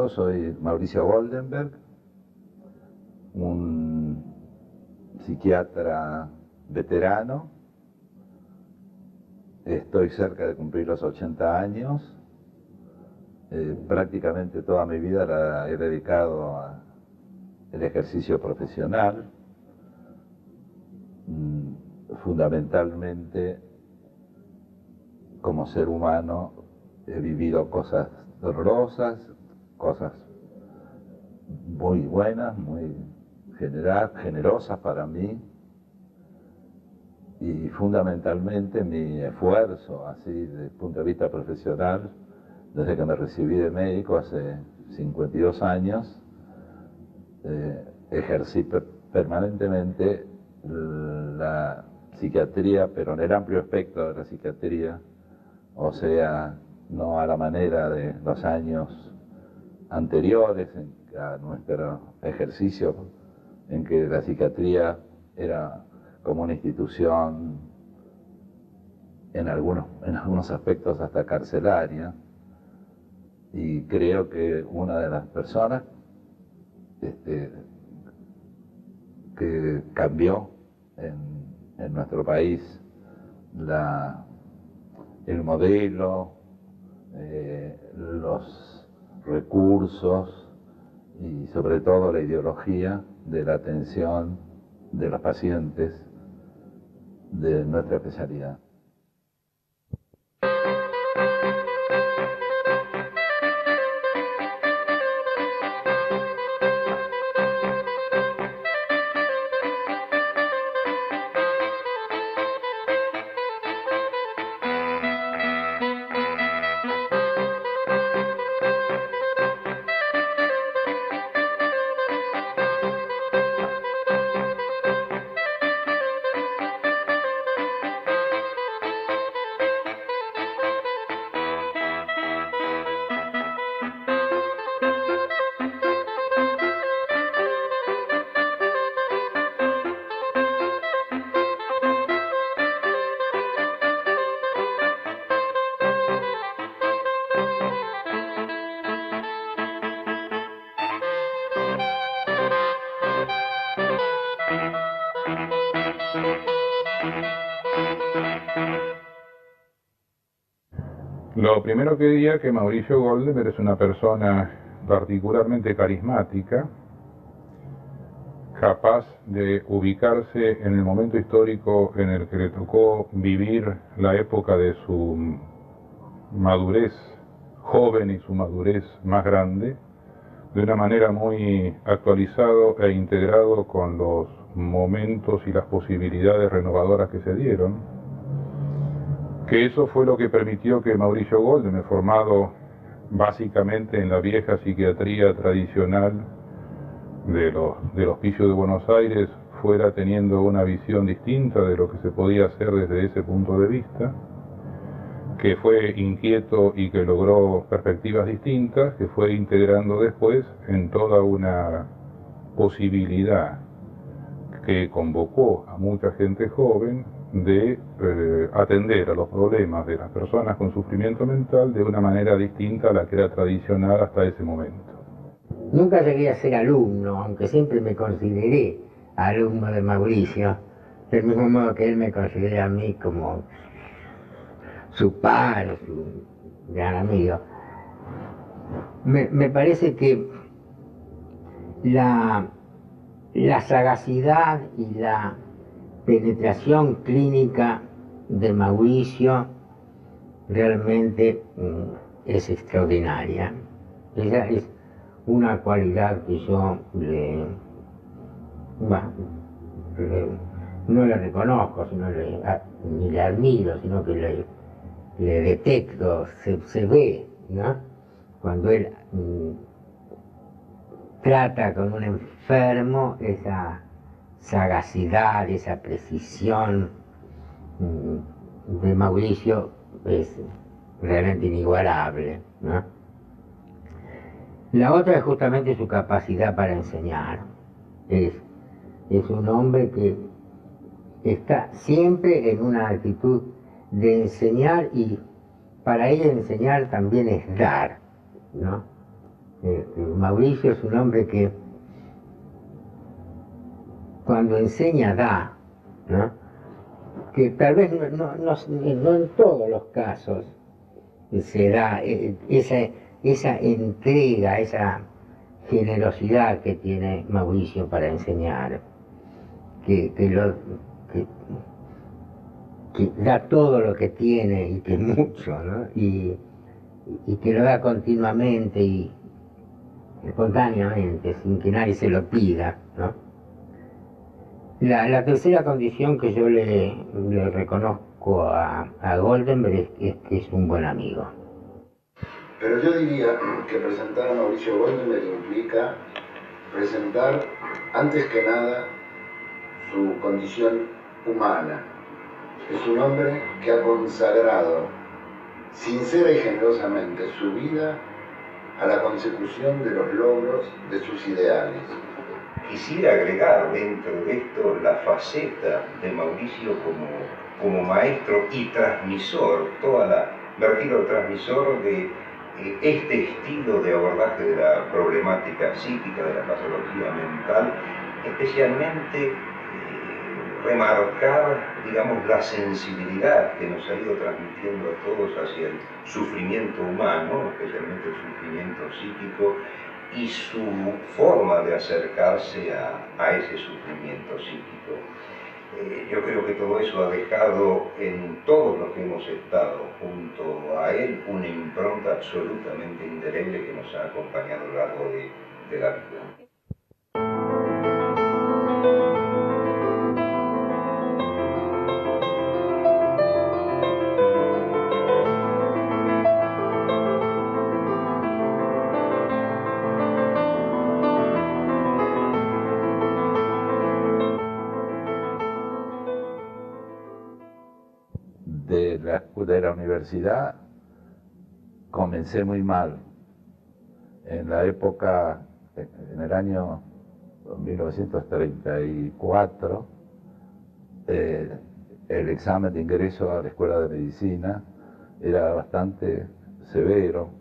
presentado, soy Mauricio Goldenberg, un psiquiatra veterano. Estoy cerca de cumplir los 80 años. Prácticamente toda mi vida la he dedicado al ejercicio profesional. Fundamentalmente, como ser humano, he vivido cosas dolorosas, cosas muy buenas, muy generosas para mí, y fundamentalmente mi esfuerzo, así desde el punto de vista profesional, desde que me recibí de médico hace 52 años, ejercí permanentemente la psiquiatría, pero en el amplio espectro de la psiquiatría, o sea, no a la manera de los años anteriores a nuestro ejercicio, en que la psiquiatría era como una institución en algunos aspectos hasta carcelaria, y creo que una de las personas que cambió en nuestro país el modelo, los recursos y sobre todo la ideología de la atención de los pacientes de nuestra especialidad. Lo primero que diría que Mauricio Goldenberg es una persona particularmente carismática, capaz de ubicarse en el momento histórico en el que le tocó vivir la época de su madurez joven y su madurez más grande, de una manera muy actualizado e integrado con los momentos y las posibilidades renovadoras que se dieron. Que eso fue lo que permitió que Mauricio Goldenberg, formado básicamente en la vieja psiquiatría tradicional del Hospicio de Buenos Aires, fuera teniendo una visión distinta de lo que se podía hacer desde ese punto de vista, que fue inquieto y que logró perspectivas distintas, que fue integrando después en toda una posibilidad que convocó a mucha gente joven de atender a los problemas de las personas con sufrimiento mental de una manera distinta a la que era tradicional hasta ese momento. Nunca llegué a ser alumno, aunque siempre me consideré alumno de Mauricio, del mismo modo que él me considera a mí como su par, su gran amigo. Me parece que la sagacidad y la penetración clínica de Mauricio realmente es extraordinaria. Esa es una cualidad que yo no le reconozco, ni le admiro, sino que le detecto, se ve, ¿no? Cuando él trata con un enfermo, esa sagacidad, esa precisión de Mauricio es realmente inigualable, ¿no? La otra es justamente su capacidad para enseñar. Es un hombre que está siempre en una actitud de enseñar, y para él enseñar también es dar, ¿no? Mauricio es un hombre que cuando enseña da, ¿no? Que tal vez no en todos los casos se da esa entrega, esa generosidad que tiene Mauricio para enseñar, que da todo lo que tiene y que es mucho, ¿no? Y que lo da continuamente y espontáneamente, sin que nadie se lo pida, ¿no? La tercera condición que yo le reconozco a Goldenberg es que es un buen amigo. Pero yo diría que presentar a Mauricio Goldenberg implica presentar, antes que nada, su condición humana. Es un hombre que ha consagrado sincera y generosamente su vida a la consecución de los logros de sus ideales. Quisiera agregar dentro de esto la faceta de Mauricio como maestro y transmisor, me refiero al transmisor de este estilo de abordaje de la problemática psíquica, de la patología mental, especialmente remarcar, digamos, la sensibilidad que nos ha ido transmitiendo a todos hacia el sufrimiento humano, especialmente el sufrimiento psíquico, y su forma de acercarse a ese sufrimiento psíquico. Yo creo que todo eso ha dejado en todos los que hemos estado junto a él una impronta absolutamente indeleble que nos ha acompañado a lo largo de la vida. De la universidad comencé muy mal. En la época, en el año 1934, el examen de ingreso a la Escuela de Medicina era bastante severo.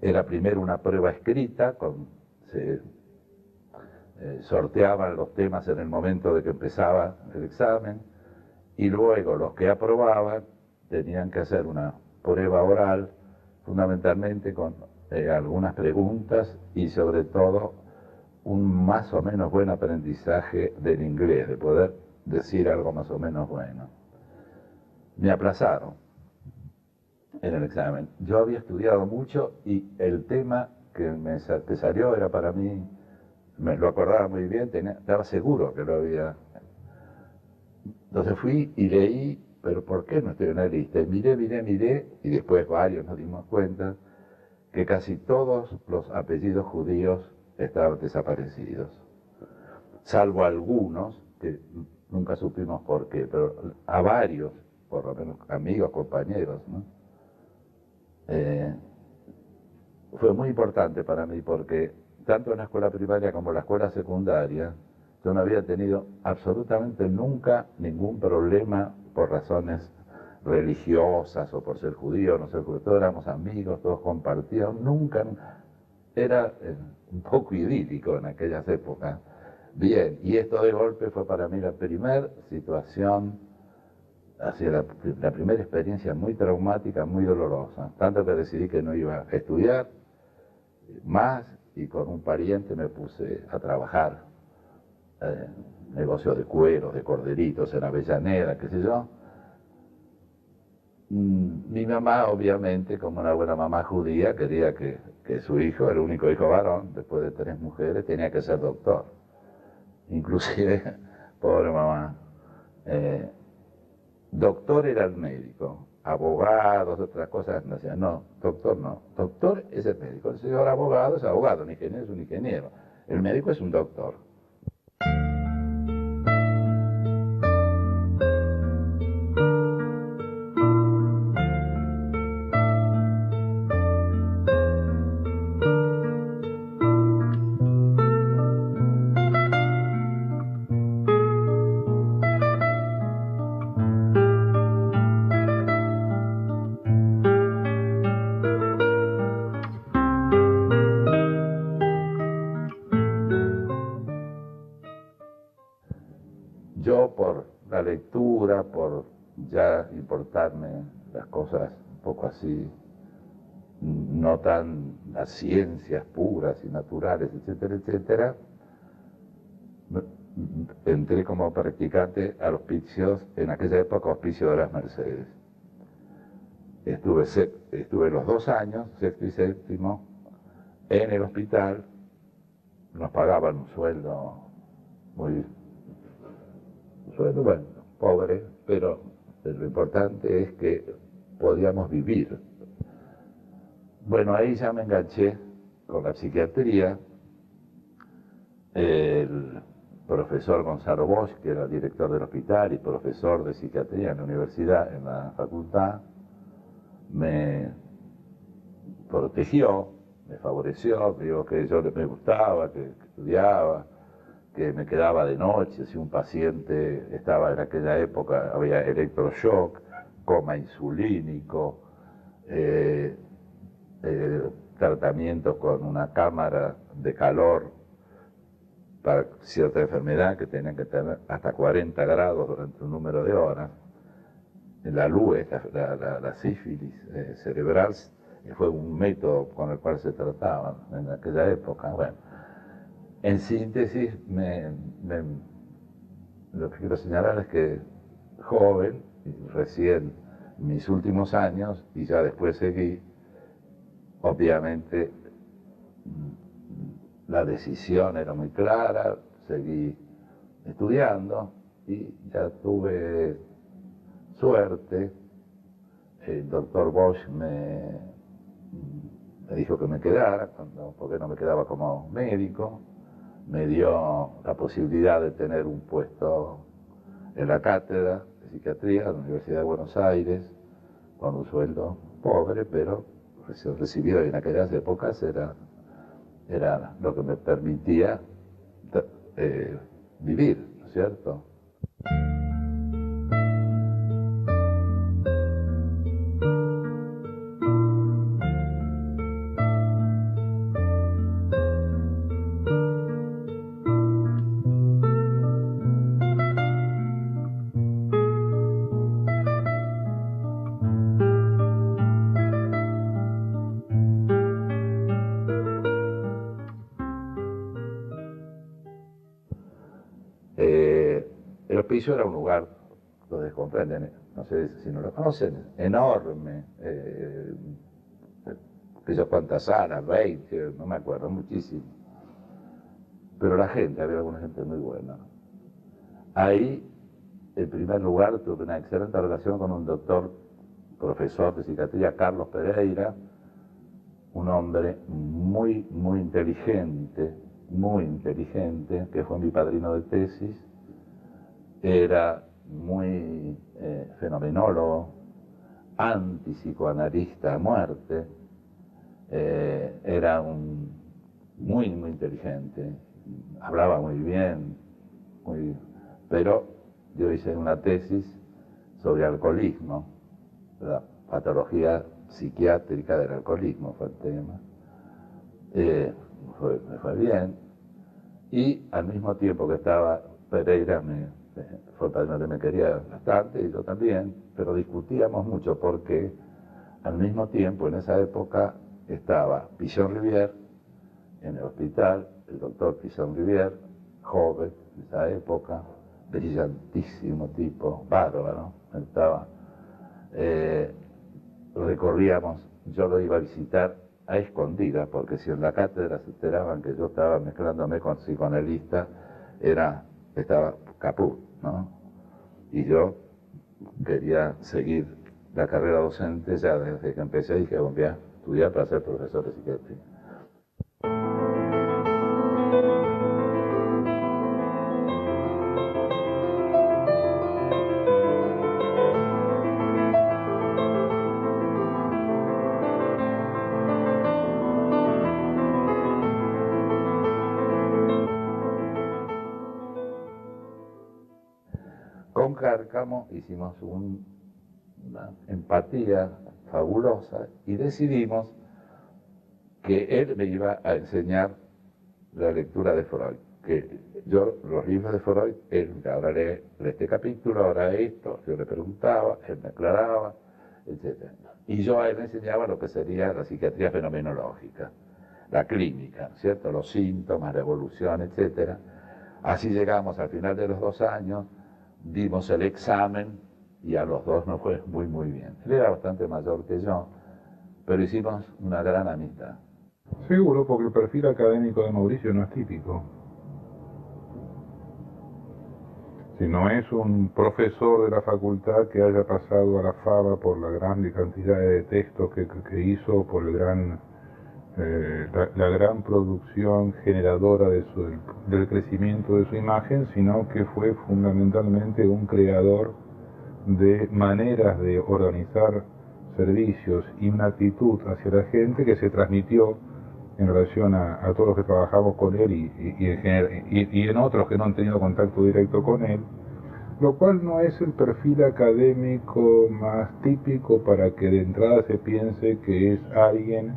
Era primero una prueba escrita, se sorteaban los temas en el momento de que empezaba el examen, y luego los que aprobaban tenían que hacer una prueba oral, fundamentalmente con algunas preguntas y sobre todo un más o menos buen aprendizaje del inglés, de poder decir algo más o menos bueno. Me aplazaron en el examen. Yo había estudiado mucho y el tema que salió era para mí, me lo acordaba muy bien, estaba seguro que lo había. Entonces fui y leí, pero ¿por qué no estoy en la lista? Y miré, y después varios nos dimos cuenta que casi todos los apellidos judíos estaban desaparecidos, salvo algunos, que nunca supimos por qué, pero a varios, por lo menos amigos, compañeros, ¿no? Fue muy importante para mí porque tanto en la escuela primaria como en la escuela secundaria, yo no había tenido absolutamente nunca ningún problema por razones religiosas o por ser judío, no ser judío. Todos éramos amigos, todos compartíamos, nunca. Era un poco idílico en aquellas épocas. Bien, y esto de golpe fue para mí la primera situación, así la primera experiencia muy traumática, muy dolorosa. Tanto que decidí que no iba a estudiar más y con un pariente me puse a trabajar. Negocios de cueros, de corderitos en Avellaneda, qué sé yo. Mi mamá, obviamente, como una buena mamá judía, quería que su hijo, el único hijo varón, después de 3 mujeres, tenía que ser doctor. Inclusive, pobre mamá, doctor era el médico, abogados, otras cosas, no decían, no, doctor es el médico, el señor abogado es abogado, un ingeniero es un ingeniero, el médico es un doctor. la lectura, por ya importarme las cosas un poco así, no tan las ciencias puras y naturales, etcétera, etcétera, entré como practicante a hospicios, en aquella época Hospicio de las Mercedes. Estuve los 2 años, sexto y séptimo, en el hospital. Nos pagaban un sueldo bueno, pobre, pero lo importante es que podíamos vivir. Bueno, ahí ya me enganché con la psiquiatría. El profesor Gonzalo Bosch, que era director del hospital y profesor de psiquiatría en la universidad, en la facultad, me protegió, me favoreció, digo que yo me gustaba, que estudiaba, que me quedaba de noche si un paciente estaba en aquella época, había electroshock, coma insulínico, tratamientos con una cámara de calor para cierta enfermedad que tenían que tener hasta 40 grados durante un número de horas. La LUE, la sífilis cerebral, fue un método con el cual se trataban en aquella época. Bueno, en síntesis, lo que quiero señalar es que joven, recién mis últimos años, y ya después seguí, obviamente la decisión era muy clara, seguí estudiando y ya tuve suerte. El doctor Bosch me dijo que me quedara, porque no me quedaba como médico. Me dio la posibilidad de tener un puesto en la cátedra de psiquiatría de la Universidad de Buenos Aires, con un sueldo pobre, pero recibido en aquellas épocas era lo que me permitía vivir, ¿no es cierto? El hospicio era un lugar, ustedes comprenden, no sé si no lo conocen, enorme, que yo cuántas salas, 20, no me acuerdo, muchísimo. Pero la gente, había alguna gente muy buena. Ahí, en primer lugar, tuve una excelente relación con un doctor, profesor de psiquiatría, Carlos Pereira, un hombre muy inteligente, que fue mi padrino de tesis. Era muy fenomenólogo, antipsicoanalista a muerte, era muy inteligente, hablaba muy bien, pero yo hice una tesis sobre alcoholismo, la patología psiquiátrica del alcoholismo fue el tema. Me fue bien, y al mismo tiempo que estaba Pereira, fue el padrino que me quería bastante, y yo también, pero discutíamos mucho porque al mismo tiempo en esa época estaba Pichon-Rivière en el hospital, el doctor Pichon-Rivière, joven en esa época, brillantísimo tipo, bárbaro, estaba, recorríamos, yo lo iba a visitar a escondidas, porque si en la cátedra se enteraban que yo estaba mezclándome con psicoanalistas, estaba caput, ¿no? Y yo quería seguir la carrera docente ya desde que empecé, dije, voy a estudiar para ser profesor de psiquiatría. Con Cárcamo hicimos una empatía fabulosa y decidimos que él me iba a enseñar la lectura de Freud. que yo, los libros de Freud, él ahora lee este capítulo, ahora esto, yo le preguntaba, él me aclaraba, etc. Y yo a él le enseñaba lo que sería la psiquiatría fenomenológica, la clínica, ¿cierto? Los síntomas, la evolución, etc. Así llegamos al final de los 2 años, dimos el examen y a los 2 nos fue muy, muy bien. Él era bastante mayor que yo, pero hicimos una gran amistad. Seguro, porque el perfil académico de Mauricio no es típico. Si no es un profesor de la facultad que haya pasado a la fama por la grande cantidad de textos que hizo, por el gran, la gran producción generadora del crecimiento de su imagen, sino que fue fundamentalmente un creador de maneras de organizar servicios y una actitud hacia la gente que se transmitió en relación a todos los que trabajamos con él y en otros que no han tenido contacto directo con él, lo cual no es el perfil académico más típico para que de entrada se piense que es alguien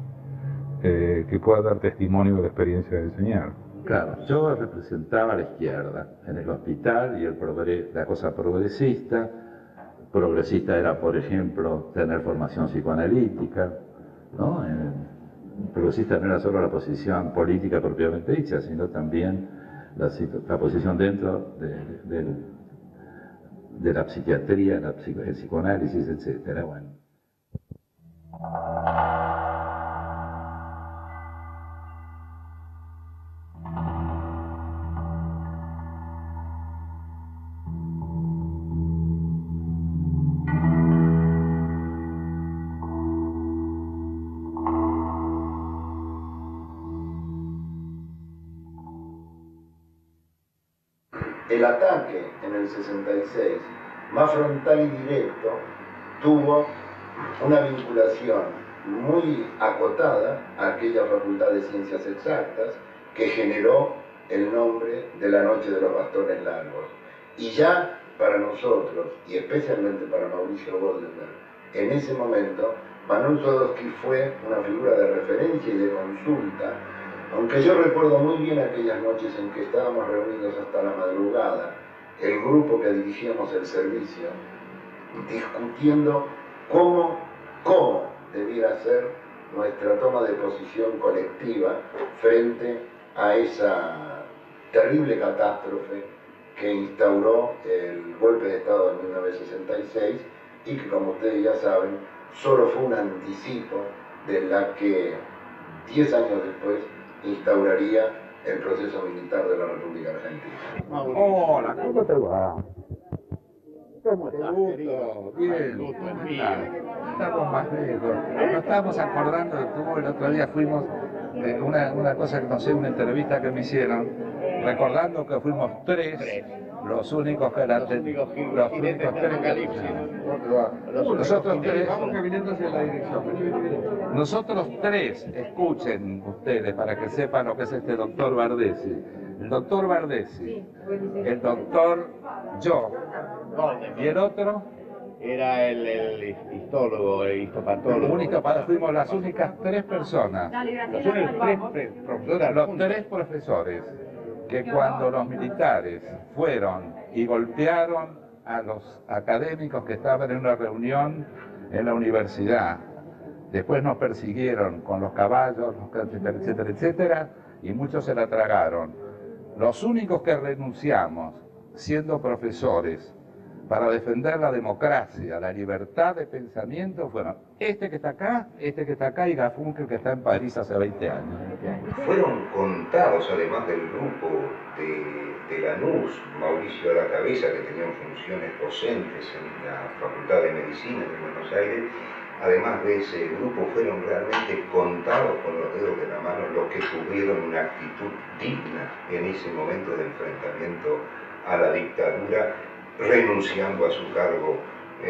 que pueda dar testimonio de la experiencia de enseñar. Claro, yo representaba a la izquierda en el hospital y la cosa progresista. Progresista era, por ejemplo, tener formación psicoanalítica, ¿no? Progresista no era solo la posición política propiamente dicha, sino también la posición dentro de la psiquiatría, el psicoanálisis, etc. Bueno. El ataque en el 66, más frontal y directo, tuvo una vinculación muy acotada a aquella Facultad de Ciencias Exactas que generó el nombre de la Noche de los Bastones Largos. Y ya para nosotros, y especialmente para Mauricio Goldenberg, en ese momento, Manuel Sodowsky fue una figura de referencia y de consulta. Aunque yo recuerdo muy bien aquellas noches en que estábamos reunidos hasta la madrugada, el grupo que dirigíamos el servicio, discutiendo cómo debiera ser nuestra toma de posición colectiva frente a esa terrible catástrofe que instauró el golpe de Estado de 1966 y que, como ustedes ya saben, solo fue un anticipo de la que 10 años después instauraría el proceso militar de la República Argentina. Hola, ¿cómo te va? ¿Cómo te gusta? Bien, estamos más lejos. Nos estábamos acordando de tú, el otro día fuimos, una cosa que no sé, una entrevista que me hicieron, recordando que fuimos 3, los únicos que eran los únicos 3. Nosotros 3, vamos caminando hacia la dirección. Nosotros 3, escuchen ustedes para que sepan lo que es este doctor Bardessi. El doctor Bardessi, el doctor yo, y el otro era el histólogo, el histopatólogo. Fuimos las únicas 3 personas, los 3 profesores, que cuando los militares fueron y golpearon a los académicos que estaban en una reunión en la universidad, después nos persiguieron con los caballos, etcétera, etcétera, etcétera, y muchos se la tragaron. Los únicos que renunciamos, siendo profesores, para defender la democracia, la libertad de pensamiento, fueron este que está acá y Garfunkel, que está en París hace 20 años. Fueron contados, además del grupo de Lanús, Mauricio a la cabeza, que tenían funciones docentes en la Facultad de Medicina de Buenos Aires. Además de ese grupo, fueron realmente contados con los dedos de la mano los que tuvieron una actitud digna en ese momento de enfrentamiento a la dictadura, renunciando a su cargo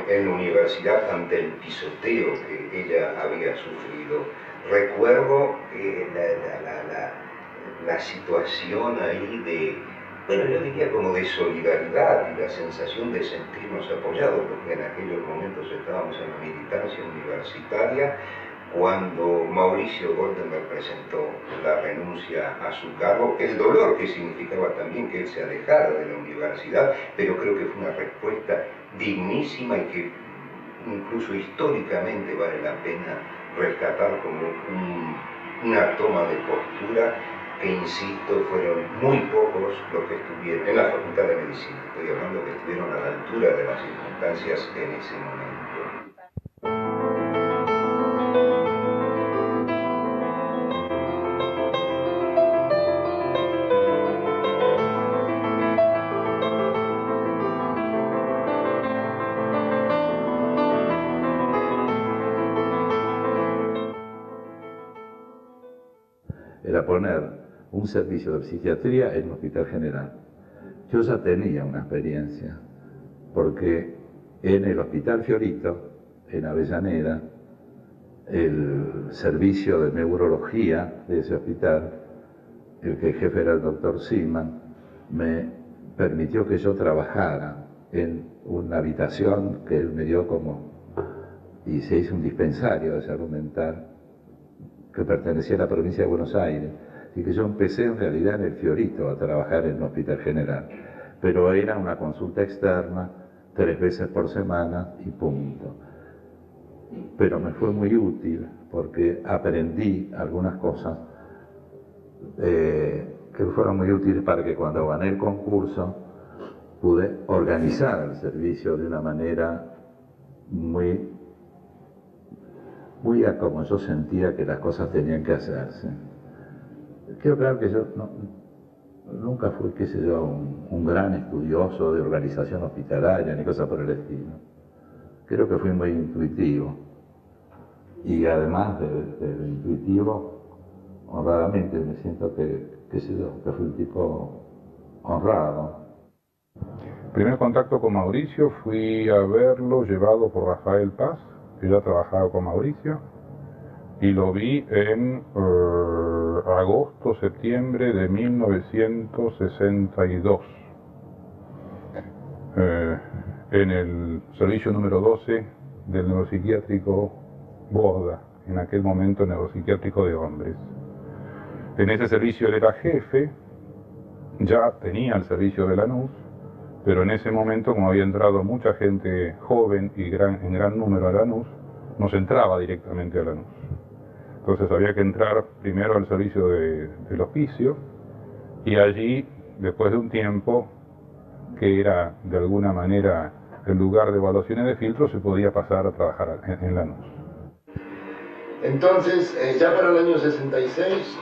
en la universidad ante el pisoteo que ella había sufrido. Recuerdo la situación ahí de, bueno, yo diría como de solidaridad y la sensación de sentirnos apoyados, porque en aquellos momentos estábamos en la militancia universitaria, cuando Mauricio Goldenberg presentó la renuncia a su cargo, el dolor que significaba también que él se alejara de la universidad, pero creo que fue una respuesta dignísima y que incluso históricamente vale la pena rescatar como una toma de postura que, insisto, fueron muy pocos los que estuvieron en la Facultad de Medicina, estoy hablando que estuvieron a la altura de las circunstancias en ese momento. Era poner un servicio de psiquiatría en un hospital general. Yo ya tenía una experiencia, porque en el Hospital Fiorito, en Avellaneda, el servicio de neurología de ese hospital, el que jefe era el doctor Seaman, me permitió que yo trabajara en una habitación que él me dio como, y se hizo un dispensario de salud mental que pertenecía a la provincia de Buenos Aires, y que yo empecé en realidad en el Fiorito a trabajar en un hospital general, pero era una consulta externa 3 veces por semana y punto. Pero me fue muy útil porque aprendí algunas cosas que fueron muy útiles para que cuando gané el concurso pude organizar el servicio de una manera muy a como yo sentía que las cosas tenían que hacerse. Quiero creer que yo nunca fui, qué sé yo, un gran estudioso de organización hospitalaria ni cosas por el estilo. Creo que fui muy intuitivo. Y además de intuitivo, honradamente me siento que, qué sé yo, que fui un tipo honrado. Primer contacto con Mauricio fui a verlo llevado por Rafael Paz, que ya trabajaba con Mauricio, y lo vi en agosto, septiembre de 1962, en el servicio número 12 del neuropsiquiátrico Borda, en aquel momento neuropsiquiátrico de hombres. En ese servicio él era jefe, ya tenía el servicio de Lanús, pero en ese momento, como había entrado mucha gente joven y en gran número a Lanús, no se entraba directamente a Lanús. Entonces había que entrar primero al servicio del hospicio, y allí, después de un tiempo, que era de alguna manera el lugar de evaluaciones de filtro, se podía pasar a trabajar en Lanús. Entonces, ya para el año 66,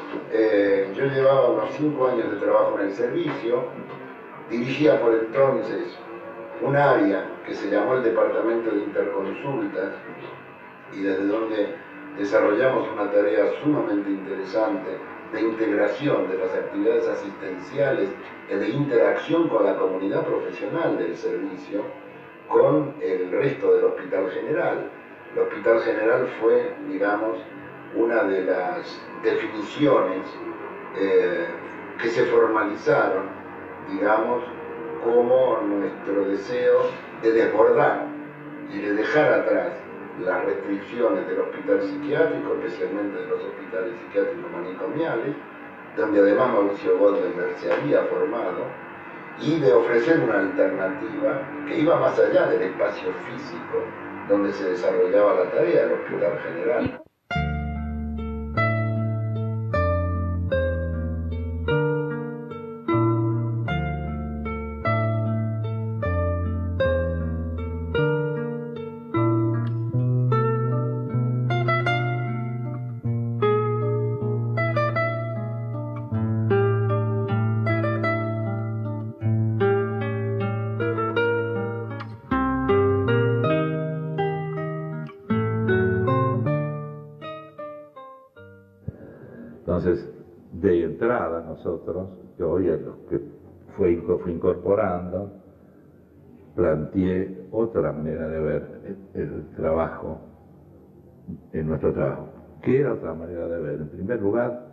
yo llevaba unos 5 años de trabajo en el servicio, dirigía por entonces un área que se llamó el Departamento de Interconsultas, y desde donde desarrollamos una tarea sumamente interesante de integración de las actividades asistenciales y de interacción con la comunidad profesional del servicio con el resto del Hospital General. El Hospital General fue, digamos, una de las definiciones que se formalizaron, digamos, como nuestro deseo de desbordar y de dejar atrás las restricciones del hospital psiquiátrico, especialmente de los hospitales psiquiátricos manicomiales, donde además Mauricio Goldenberg se había formado, y de ofrecer una alternativa que iba más allá del espacio físico donde se desarrollaba la tarea del Hospital General. Entonces, de entrada nosotros, yo y a los que fui incorporando, planteé otra manera de ver el trabajo, en nuestro trabajo. ¿Qué era otra manera de ver? En primer lugar,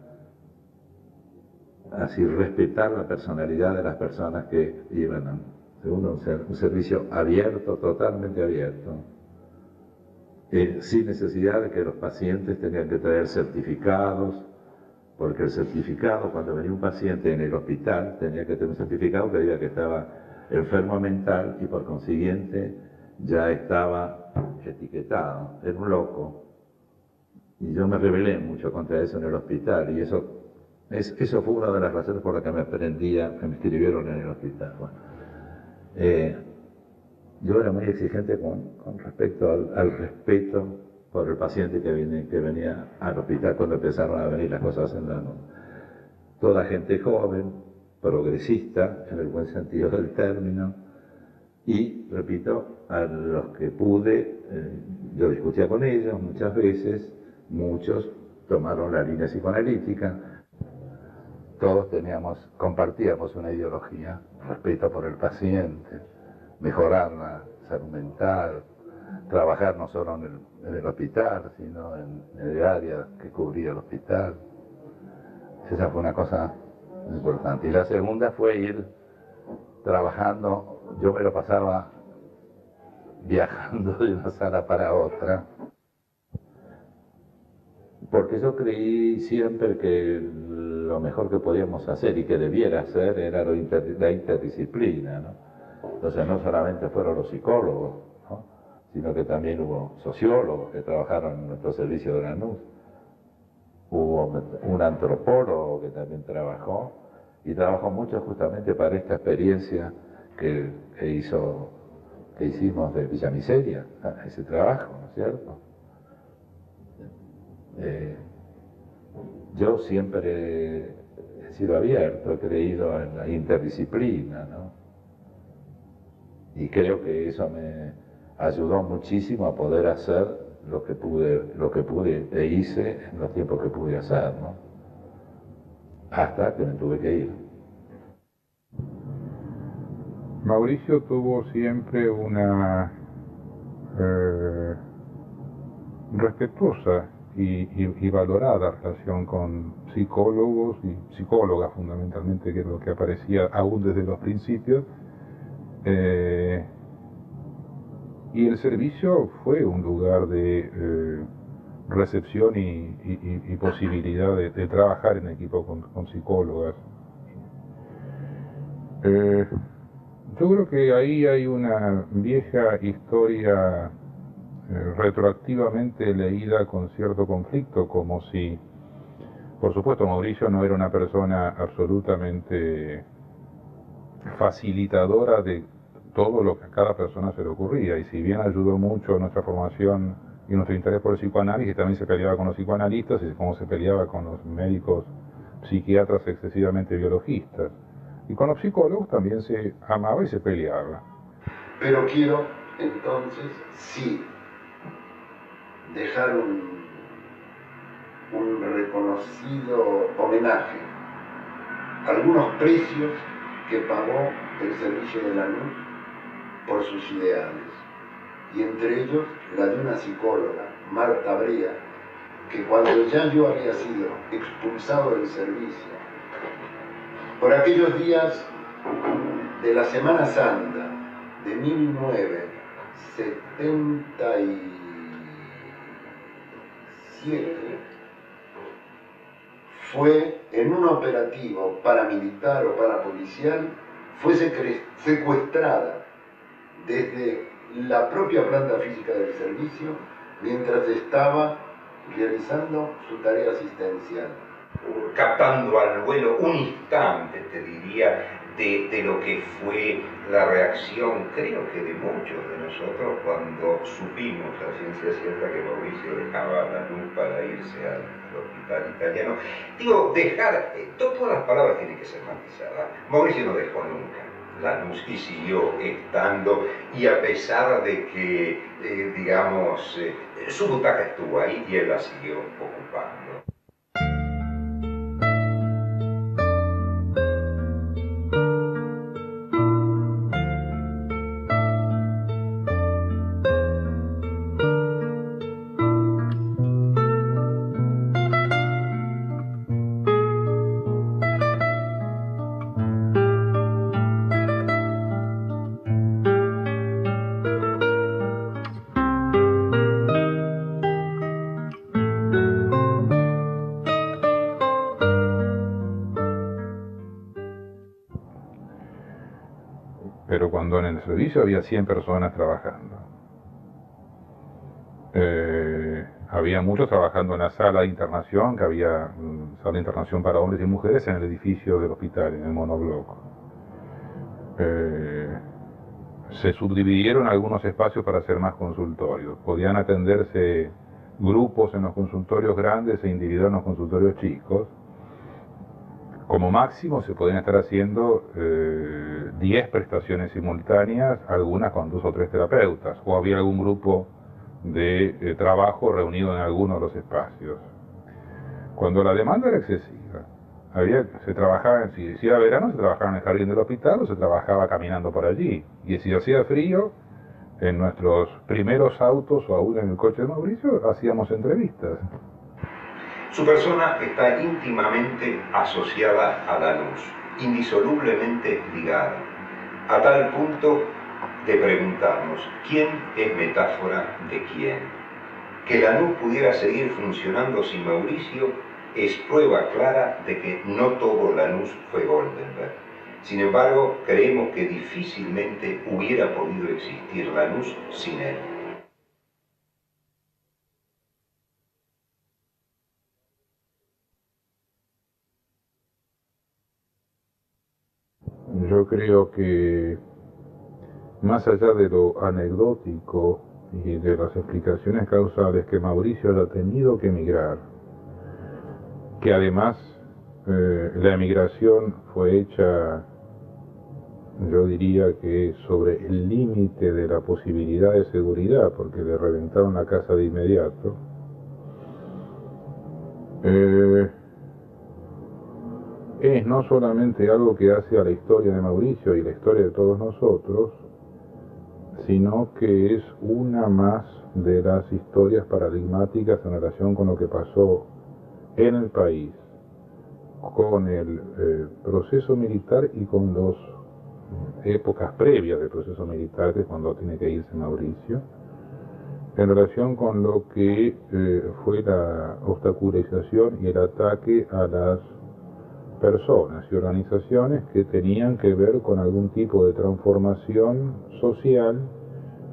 así respetar la personalidad de las personas que iban a, segundo, un servicio abierto, totalmente abierto, sin necesidad de que los pacientes tengan que traer certificados, porque el certificado, cuando venía un paciente en el hospital, tenía que tener un certificado que diga que estaba enfermo mental y por consiguiente ya estaba etiquetado, era un loco. Y yo me rebelé mucho contra eso en el hospital, y eso fue una de las razones por las que me escribieron en el hospital. Bueno, yo era muy exigente con respecto al respeto por el paciente que venía al hospital cuando empezaron a venir las cosas en la noche. Toda gente joven, progresista, en el buen sentido del término, y, repito, a los que pude, yo discutía con ellos muchas veces, muchos tomaron la línea psicoanalítica, todos compartíamos una ideología, respeto por el paciente, mejorar la salud mental, trabajar no solo en el hospital, sino en el área que cubría el hospital. Esa fue una cosa importante. Y la segunda fue ir trabajando, yo me lo pasaba viajando de una sala para otra, porque yo creí siempre que lo mejor que podíamos hacer y que debiera hacer era la interdisciplina, ¿no? Entonces no solamente fueron los psicólogos, ¿no?, sino que también hubo sociólogos que trabajaron en nuestro servicio de Lanús, hubo un antropólogo que también trabajó, y trabajó mucho justamente para esta experiencia que hicimos de Villa Miseria, ese trabajo, ¿no es cierto? Yo siempre he sido abierto, he creído en la interdisciplina, ¿no? Y creo que eso me ayudó muchísimo a poder hacer lo que pude e hice en los tiempos que pude hacer, ¿no? Hasta que me tuve que ir. Mauricio tuvo siempre una respetuosa y valorada relación con psicólogos y psicólogas fundamentalmente, que es lo que aparecía aún desde los principios, y el servicio fue un lugar de recepción y posibilidad de trabajar en equipo con psicólogas. Yo creo que ahí hay una vieja historia retroactivamente leída con cierto conflicto, como si, por supuesto, Mauricio no era una persona absolutamente facilitadora de todo lo que a cada persona se le ocurría, y si bien ayudó mucho nuestra formación y nuestro interés por el psicoanálisis, también se peleaba con los psicoanalistas, y como se peleaba con los médicos psiquiatras excesivamente biologistas, y con los psicólogos también se amaba y se peleaba. Pero quiero entonces sí dejar un reconocido homenaje a algunos precios que pagó el servicio de Lanús por sus ideales, y entre ellos la de una psicóloga, Marta Brea, que cuando ya yo había sido expulsado del servicio, por aquellos días de la Semana Santa de 1977, fue en un operativo paramilitar o parapolicial, fue secuestrada desde la propia planta física del servicio mientras estaba realizando su tarea asistencial. Captando al vuelo un instante, te diría, de lo que fue la reacción, creo que de muchos de nosotros, cuando supimos a ciencia cierta que Mauricio dejaba Lanús para irse al hospital italiano. Digo, dejar, todas las palabras tienen que ser matizadas. Mauricio no dejó nunca Lanús y siguió estando, y a pesar de que, digamos, su butaca estuvo ahí y él la siguió ocupando. pero cuando en el servicio había 100 personas trabajando. Había muchos trabajando en la sala de internación, que había sala de internación para hombres y mujeres en el edificio del hospital, en el monobloc. Se subdividieron algunos espacios para hacer más consultorios. Podían atenderse grupos en los consultorios grandes e individuales en los consultorios chicos. Como máximo se podían estar haciendo 10 prestaciones simultáneas, algunas con 2 o 3 terapeutas, o había algún grupo de trabajo reunido en alguno de los espacios. Cuando la demanda era excesiva, se trabajaba, si era verano, se trabajaba en el jardín del hospital o se trabajaba caminando por allí. Y si hacía frío, en nuestros primeros autos o aún en el coche de Mauricio, hacíamos entrevistas. Su persona está íntimamente asociada a Lanús, indisolublemente ligada, a tal punto de preguntarnos quién es metáfora de quién. Que Lanús pudiera seguir funcionando sin Mauricio es prueba clara de que no todo Lanús fue Goldenberg. Sin embargo, creemos que difícilmente hubiera podido existir Lanús sin él. Yo creo que más allá de lo anecdótico y de las explicaciones causales que Mauricio haya tenido que emigrar, que además la emigración fue hecha, yo diría que sobre el límite de la posibilidad de seguridad, porque le reventaron la casa de inmediato, es no solamente algo que hace a la historia de Mauricio y la historia de todos nosotros, sino que es una más de las historias paradigmáticas en relación con lo que pasó en el país, con el proceso militar y con las épocas previas del proceso militar, que es cuando tiene que irse Mauricio, en relación con lo que fue la obstaculización y el ataque a las personas y organizaciones que tenían que ver con algún tipo de transformación social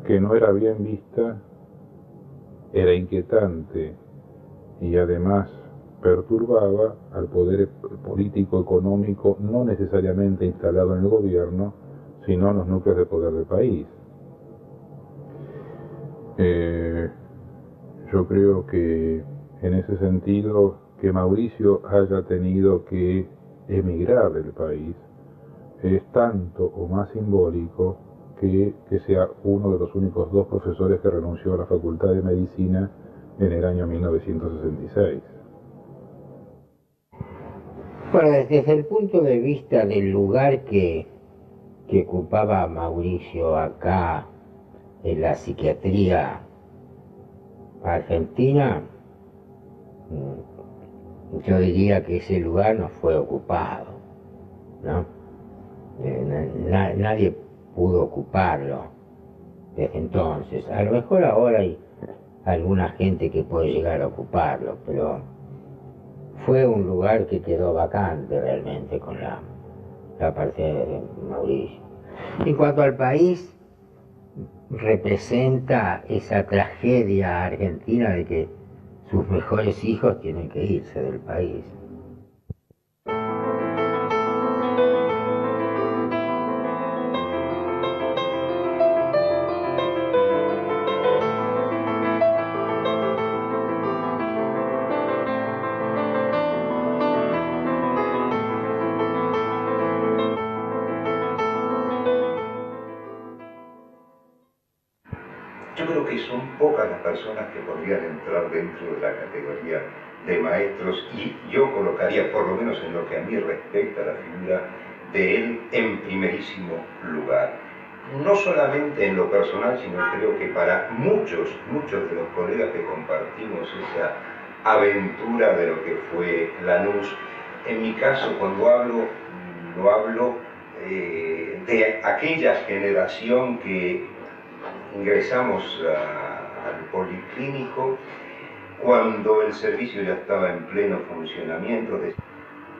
que no era bien vista, era inquietante y además perturbaba al poder político económico no necesariamente instalado en el gobierno, sino en los núcleos de poder del país. Yo creo que en ese sentido que Mauricio haya tenido que emigrar del país es tanto o más simbólico que sea uno de los únicos 2 profesores que renunció a la Facultad de Medicina en el año 1966. Bueno, desde el punto de vista del lugar que ocupaba Mauricio acá en la psiquiatría argentina, yo diría que ese lugar no fue ocupado, ¿no? Nadie pudo ocuparlo desde entonces. A lo mejor ahora hay alguna gente que puede llegar a ocuparlo, pero fue un lugar que quedó vacante realmente con la parte de Mauricio. En cuanto al país, representa esa tragedia argentina de que sus mejores hijos tienen que irse del país. Yo creo que son pocas las personas que podrían entrar dentro de la categoría de maestros, y yo colocaría, por lo menos en lo que a mí respecta, la figura de él en primerísimo lugar. No solamente en lo personal, sino creo que para muchos de los colegas que compartimos esa aventura de lo que fue Lanús. En mi caso, cuando hablo de aquella generación que ingresamos al policlínico cuando el servicio ya estaba en pleno funcionamiento.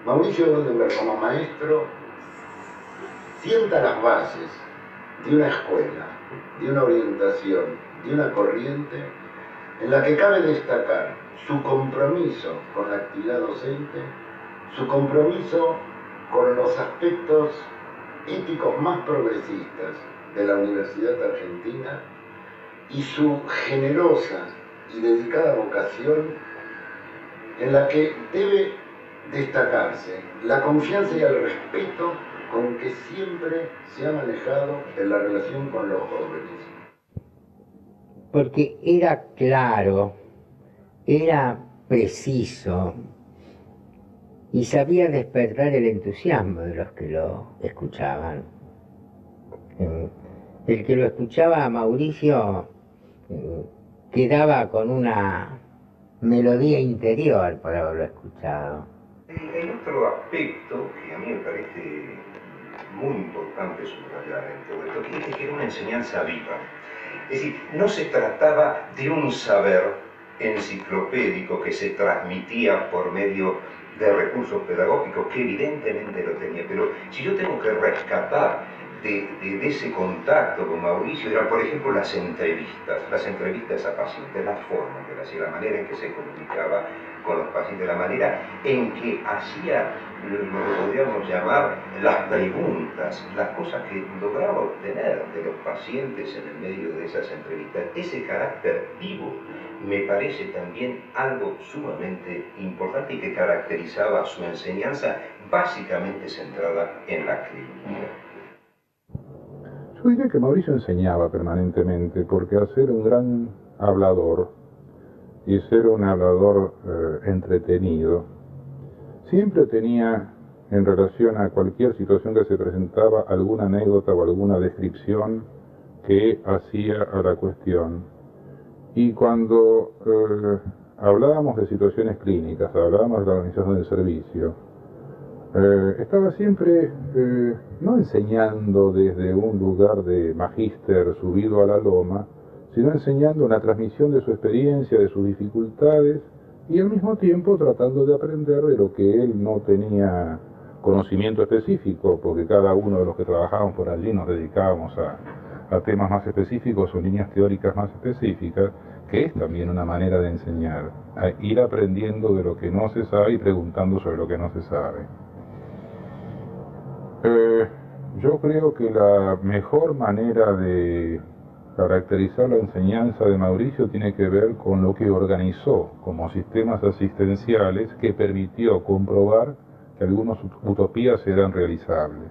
Mauricio Goldenberg como maestro sienta las bases de una escuela, de una orientación, de una corriente en la que cabe destacar su compromiso con la actividad docente, su compromiso con los aspectos éticos más progresistas de la Universidad Argentina y su generosa y dedicada vocación en la que debe destacarse la confianza y el respeto con que siempre se ha manejado en la relación con los jóvenes. Porque era claro, era preciso y sabía despertar el entusiasmo de los que lo escuchaban. El que lo escuchaba a Mauricio quedaba con una melodía interior por haberlo escuchado. El otro aspecto que a mí me parece muy importante subrayar en todo esto es que era una enseñanza viva. Es decir, no se trataba de un saber enciclopédico que se transmitía por medio de recursos pedagógicos, que evidentemente lo tenía, pero si yo tengo que rescatar de ese contacto con Mauricio, eran por ejemplo las entrevistas a pacientes, la forma que hacía, la manera en que se comunicaba con los pacientes, la manera en que hacía lo que podríamos llamar las preguntas, las cosas que lograba obtener de los pacientes en el medio de esas entrevistas. Ese carácter vivo me parece también algo sumamente importante y que caracterizaba su enseñanza básicamente centrada en la clínica. Yo diría que Mauricio enseñaba permanentemente, porque al ser un gran hablador y ser un hablador entretenido, siempre tenía en relación a cualquier situación que se presentaba alguna anécdota o alguna descripción que hacía a la cuestión. Y cuando hablábamos de situaciones clínicas, hablábamos de la organización del servicio, estaba siempre no enseñando desde un lugar de magíster subido a la loma, sino enseñando una transmisión de su experiencia, de sus dificultades, y al mismo tiempo tratando de aprender de lo que él no tenía conocimiento específico, porque cada uno de los que trabajábamos por allí nos dedicábamos a temas más específicos o líneas teóricas más específicas, que es también una manera de enseñar, a ir aprendiendo de lo que no se sabe y preguntando sobre lo que no se sabe. Yo creo que la mejor manera de caracterizar la enseñanza de Mauricio tiene que ver con lo que organizó como sistemas asistenciales que permitió comprobar que algunas utopías eran realizables.